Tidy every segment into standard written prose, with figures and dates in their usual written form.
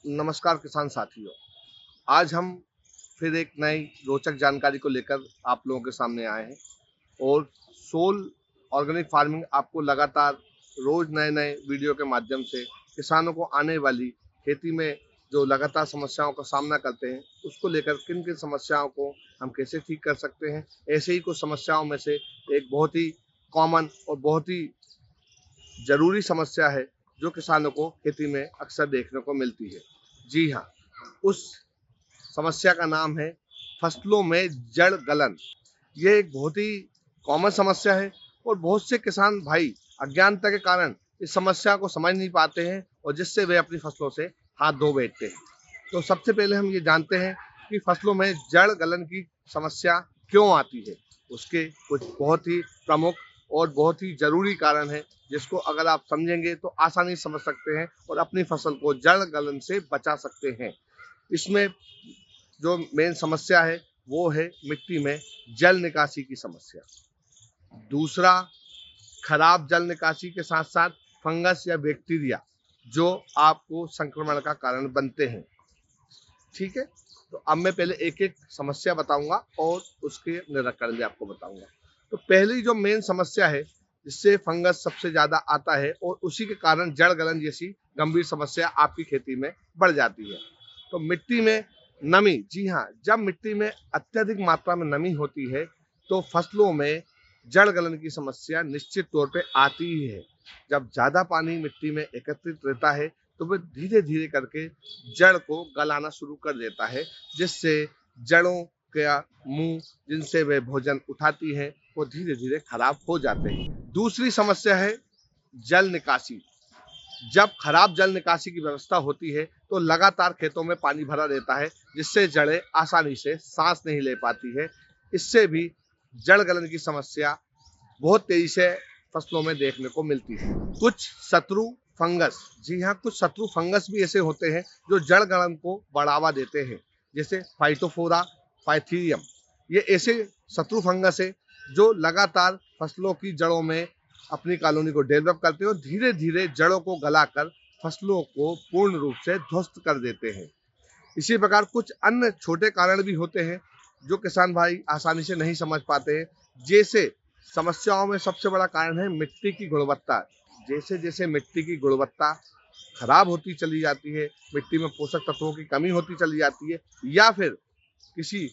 नमस्कार किसान साथियों। आज हम फिर एक नई रोचक जानकारी को लेकर आप लोगों के सामने आए हैं और सोल ऑर्गेनिक फार्मिंग आपको लगातार रोज नए नए वीडियो के माध्यम से किसानों को आने वाली खेती में जो लगातार समस्याओं का सामना करते हैं उसको लेकर किन किन समस्याओं को हम कैसे ठीक कर सकते हैं, ऐसे ही कुछ समस्याओं में से एक बहुत ही कॉमन और बहुत ही जरूरी समस्या है जो किसानों को खेती में अक्सर देखने को मिलती है। जी हाँ, उस समस्या का नाम है फसलों में जड़ गलन। ये एक बहुत ही कॉमन समस्या है और बहुत से किसान भाई अज्ञानता के कारण इस समस्या को समझ नहीं पाते हैं और जिससे वे अपनी फसलों से हाथ धो बैठते हैं। तो सबसे पहले हम ये जानते हैं कि फसलों में जड़ गलन की समस्या क्यों आती है। उसके कुछ बहुत ही प्रमुख और बहुत ही जरूरी कारण है जिसको अगर आप समझेंगे तो आसानी समझ सकते हैं और अपनी फसल को जड़ गलन से बचा सकते हैं। इसमें जो मेन समस्या है वो है मिट्टी में जल निकासी की समस्या। दूसरा, खराब जल निकासी के साथ साथ फंगस या बैक्टीरिया जो आपको संक्रमण का कारण बनते हैं। ठीक है, तो अब मैं पहले एक एक समस्या बताऊंगा और उसके निराकरण भी आपको बताऊंगा। तो पहली जो मेन समस्या है जिससे फंगस सबसे ज्यादा आता है और उसी के कारण जड़ गलन जैसी गंभीर समस्या आपकी खेती में बढ़ जाती है, तो मिट्टी में नमी। जी हाँ, जब मिट्टी में अत्यधिक मात्रा में नमी होती है तो फसलों में जड़ गलन की समस्या निश्चित तौर पे आती ही है। जब ज्यादा पानी मिट्टी में एकत्रित रहता है तो वह धीरे धीरे करके जड़ को गलाना शुरू कर देता है, जिससे जड़ों का मुंह जिनसे वे भोजन उठाती हैं वो धीरे धीरे खराब हो जाते हैं। दूसरी समस्या है जल निकासी। जब खराब जल निकासी की व्यवस्था होती है तो लगातार खेतों में पानी भरा रहता है जिससे जड़ें आसानी से सांस नहीं ले पाती है। इससे भी जड़ गलन की समस्या बहुत तेजी से फसलों में देखने को मिलती है। कुछ शत्रु फंगस, जी हाँ, कुछ शत्रु फंगस भी ऐसे होते हैं जो जड़ गलन को बढ़ावा देते हैं, जैसे फाइटोफोरा, पाइथीरियम। ये ऐसे शत्रु फंगस है जो लगातार फसलों की जड़ों में अपनी कॉलोनी को डेवलप करते हैं और धीरे धीरे जड़ों को गलाकर फसलों को पूर्ण रूप से ध्वस्त कर देते हैं। इसी प्रकार कुछ अन्य छोटे कारण भी होते हैं जो किसान भाई आसानी से नहीं समझ पाते हैं। जैसे समस्याओं में सबसे बड़ा कारण है मिट्टी की गुणवत्ता। जैसे जैसे मिट्टी की गुणवत्ता खराब होती चली जाती है, मिट्टी में पोषक तत्वों की कमी होती चली जाती है या फिर किसी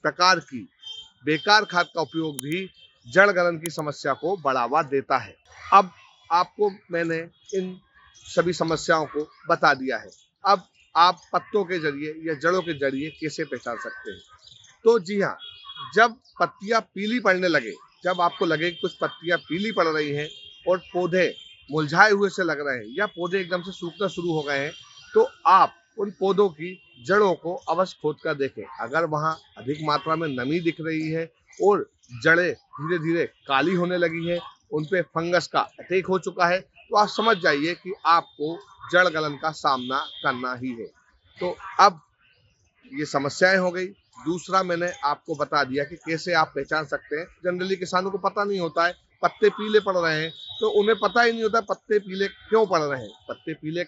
प्रकार की बेकार खाद का उपयोग भी जड़ गलन की समस्या को बढ़ावा देता है। अब आपको मैंने इन सभी समस्याओं को बता दिया है। अब आप पत्तों के जरिए या जड़ों के जरिए कैसे पहचान सकते हैं? तो जी हाँ, जब पत्तियां पीली पड़ने लगे, जब आपको लगे कि कुछ पत्तियां पीली पड़ रही हैं और पौधे मुरझाए हुए से लग रहे हैं या पौधे एकदम से सूखना शुरू हो गए हैं, तो आप उन पौधों की जड़ों को अवश्य खोद कर देखें। अगर वहां अधिक मात्रा में नमी दिख रही है और जड़ें धीरे धीरे काली होने लगी है, उन पे फंगस का अटैक हो चुका है, तो आप समझ जाइए कि आपको जड़ गलन का सामना करना ही है। तो अब ये समस्याएं हो गई। दूसरा, मैंने आपको बता दिया कि कैसे आप पहचान सकते हैं। जनरली किसानों को पता नहीं होता है, पत्ते पीले पड़ रहे हैं तो उन्हें पता ही नहीं होता पत्ते पीले क्यों पड़ रहे हैं। पत्ते पीले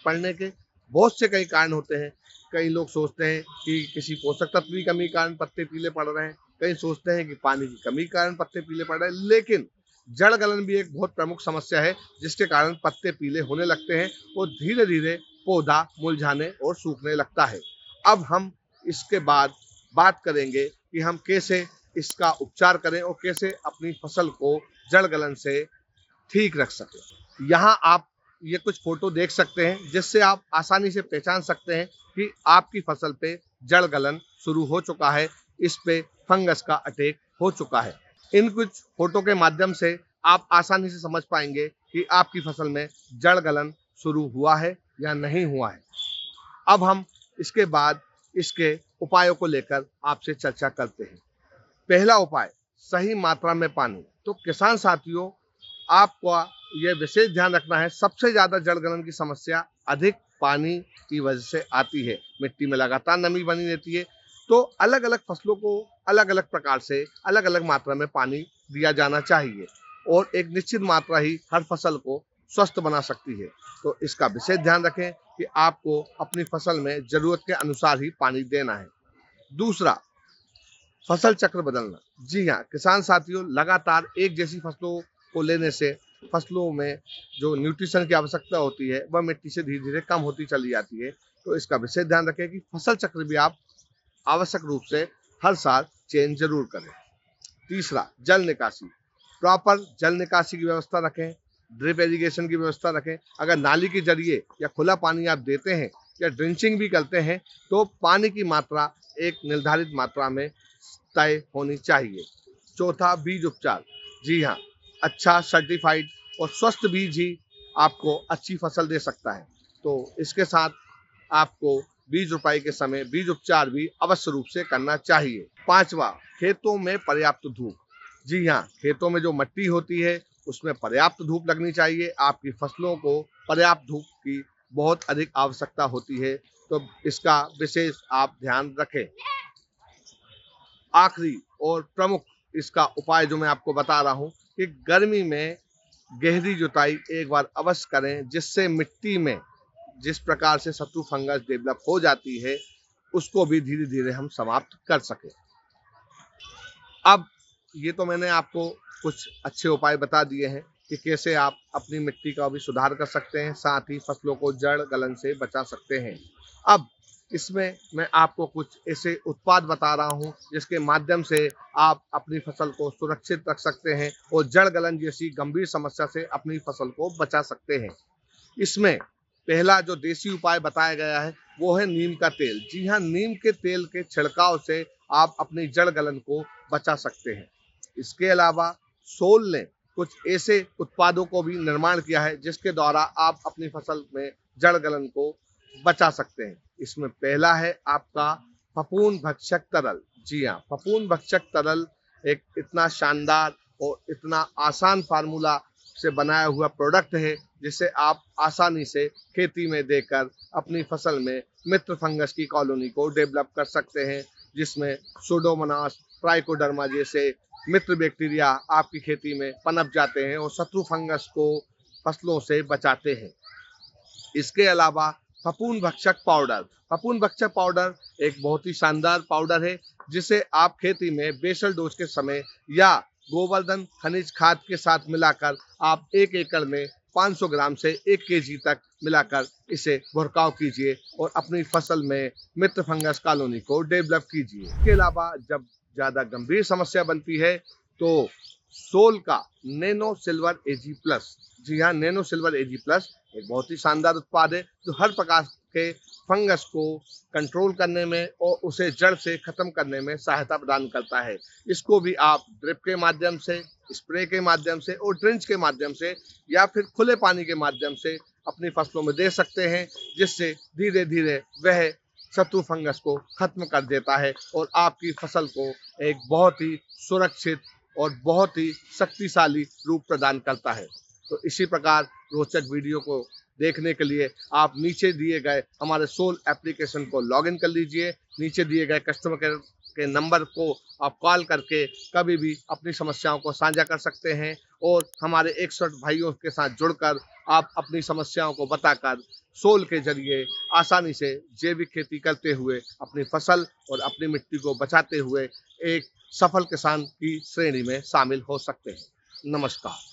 पड़ने के बहुत से कई कारण होते हैं। कई लोग सोचते हैं कि किसी पोषक तत्व की कमी के कारण पत्ते पीले पड़ रहे हैं, कई सोचते हैं कि पानी की कमी के कारण पत्ते पीले पड़ रहे हैं, लेकिन जड़ गलन भी एक बहुत प्रमुख समस्या है जिसके कारण पत्ते पीले होने लगते हैं और धीरे धीरे पौधा मुरझाने और सूखने लगता है। अब हम इसके बाद बात करेंगे कि हम कैसे इसका उपचार करें और कैसे अपनी फसल को जड़ गलन से ठीक रख सकें। यहाँ आप ये कुछ फोटो देख सकते हैं जिससे आप आसानी से पहचान सकते हैं कि आपकी फसल पे जड़ गलन शुरू हो चुका है, इस पे फंगस का अटैक हो चुका है। इन कुछ फोटो के माध्यम से आप आसानी से समझ पाएंगे कि आपकी फसल में जड़ गलन शुरू हुआ है या नहीं हुआ है। अब हम इसके बाद इसके उपायों को लेकर आपसे चर्चा करते हैं। पहला उपाय, सही मात्रा में पानी। तो किसान साथियों, आपको यह विशेष ध्यान रखना है, सबसे ज्यादा जड़ गलन की समस्या अधिक पानी की वजह से आती है। मिट्टी में लगातार नमी बनी रहती है, तो अलग अलग फसलों को अलग अलग प्रकार से अलग अलग मात्रा में पानी दिया जाना चाहिए और एक निश्चित मात्रा ही हर फसल को स्वस्थ बना सकती है। तो इसका विशेष ध्यान रखें कि आपको अपनी फसल में जरूरत के अनुसार ही पानी देना है। दूसरा, फसल चक्र बदलना। जी हाँ किसान साथियों, लगातार एक जैसी फसलों को लेने से फसलों में जो न्यूट्रिशन की आवश्यकता होती है वह मिट्टी से धीरे धीरे कम होती चली जाती है। तो इसका विशेष ध्यान रखें कि फसल चक्र भी आप आवश्यक रूप से हर साल चेंज जरूर करें। तीसरा, जल निकासी। प्रॉपर जल निकासी की व्यवस्था रखें, ड्रिप इरिगेशन की व्यवस्था रखें। अगर नाली के जरिए या खुला पानी आप देते हैं या ड्रिंचिंग भी करते हैं तो पानी की मात्रा एक निर्धारित मात्रा में तय होनी चाहिए। चौथा, बीज उपचार। जी हाँ, अच्छा सर्टिफाइड और स्वस्थ बीज ही आपको अच्छी फसल दे सकता है। तो इसके साथ आपको बीज रोपाई के समय बीज उपचार भी अवश्य रूप से करना चाहिए। पांचवा, खेतों में पर्याप्त धूप। जी हाँ, खेतों में जो मिट्टी होती है उसमें पर्याप्त धूप लगनी चाहिए। आपकी फसलों को पर्याप्त धूप की बहुत अधिक आवश्यकता होती है, तो इसका विशेष आप ध्यान रखें। आखिरी और प्रमुख इसका उपाय जो मैं आपको बता रहा हूँ कि गर्मी में गहरी जुताई एक बार अवश्य करें, जिससे मिट्टी में जिस प्रकार से शत्रु फंगस डेवलप हो जाती है उसको भी धीरे धीरे हम समाप्त कर सकें। अब ये तो मैंने आपको कुछ अच्छे उपाय बता दिए हैं कि कैसे आप अपनी मिट्टी का भी सुधार कर सकते हैं, साथ ही फसलों को जड़ गलन से बचा सकते हैं। अब इसमें मैं आपको कुछ ऐसे उत्पाद बता रहा हूं जिसके माध्यम से आप अपनी फसल को सुरक्षित रख सकते हैं और जड़ गलन जैसी गंभीर समस्या से अपनी फसल को बचा सकते हैं। इसमें पहला जो देसी उपाय बताया गया है वो है नीम का तेल। जी हाँ, नीम के तेल के छिड़काव से आप अपनी जड़ गलन को बचा सकते हैं। इसके अलावा सोल ने कुछ ऐसे उत्पादों को भी निर्माण किया है जिसके द्वारा आप अपनी फसल में जड़ गलन को बचा सकते हैं। इसमें पहला है आपका फफूंद भक्षक तरल। जी हाँ, फफूंद भक्षक तरल एक इतना शानदार और इतना आसान फार्मूला से बनाया हुआ प्रोडक्ट है जिसे आप आसानी से खेती में देकर अपनी फसल में मित्र फंगस की कॉलोनी को डेवलप कर सकते हैं, जिसमें सुडोमोनास, ट्राइकोडर्मा जैसे मित्र बैक्टीरिया आपकी खेती में पनप जाते हैं और शत्रु फंगस को फसलों से बचाते हैं। इसके अलावा फफूंद भक्षक पाउडर। फफूंद भक्षक पाउडर एक बहुत ही शानदार पाउडर है जिसे आप खेती में बेसल डोज के समय या गोवर्धन खनिज खाद के साथ मिलाकर आप 1 एकड़ में 500 ग्राम से 1 केजी तक मिलाकर इसे छिड़काव कीजिए और अपनी फसल में मित्र फंगस कॉलोनी को डेवलप कीजिए। इसके अलावा जब ज्यादा गंभीर समस्या बनती है तो सोल का नैनो सिल्वर एजी प्लस। जी हाँ, नैनो सिल्वर एजी प्लस एक बहुत ही शानदार उत्पाद है जो हर प्रकार के फंगस को कंट्रोल करने में और उसे जड़ से खत्म करने में सहायता प्रदान करता है। इसको भी आप ड्रिप के माध्यम से, स्प्रे के माध्यम से और ड्रिंच के माध्यम से या फिर खुले पानी के माध्यम से अपनी फसलों में दे सकते हैं, जिससे धीरे धीरे वह शत्रु फंगस को खत्म कर देता है और आपकी फसल को एक बहुत ही सुरक्षित और बहुत ही शक्तिशाली रूप प्रदान करता है। तो इसी प्रकार रोचक वीडियो को देखने के लिए आप नीचे दिए गए हमारे सोल एप्लीकेशन को लॉगिन कर लीजिए। नीचे दिए गए कस्टमर केयर के नंबर को आप कॉल करके कभी भी अपनी समस्याओं को साझा कर सकते हैं और हमारे एक्सपर्ट भाइयों के साथ जुड़कर आप अपनी समस्याओं को बताकर सोल के जरिए आसानी से जैविक खेती करते हुए अपनी फसल और अपनी मिट्टी को बचाते हुए एक सफल किसान की श्रेणी में शामिल हो सकते हैं। नमस्कार।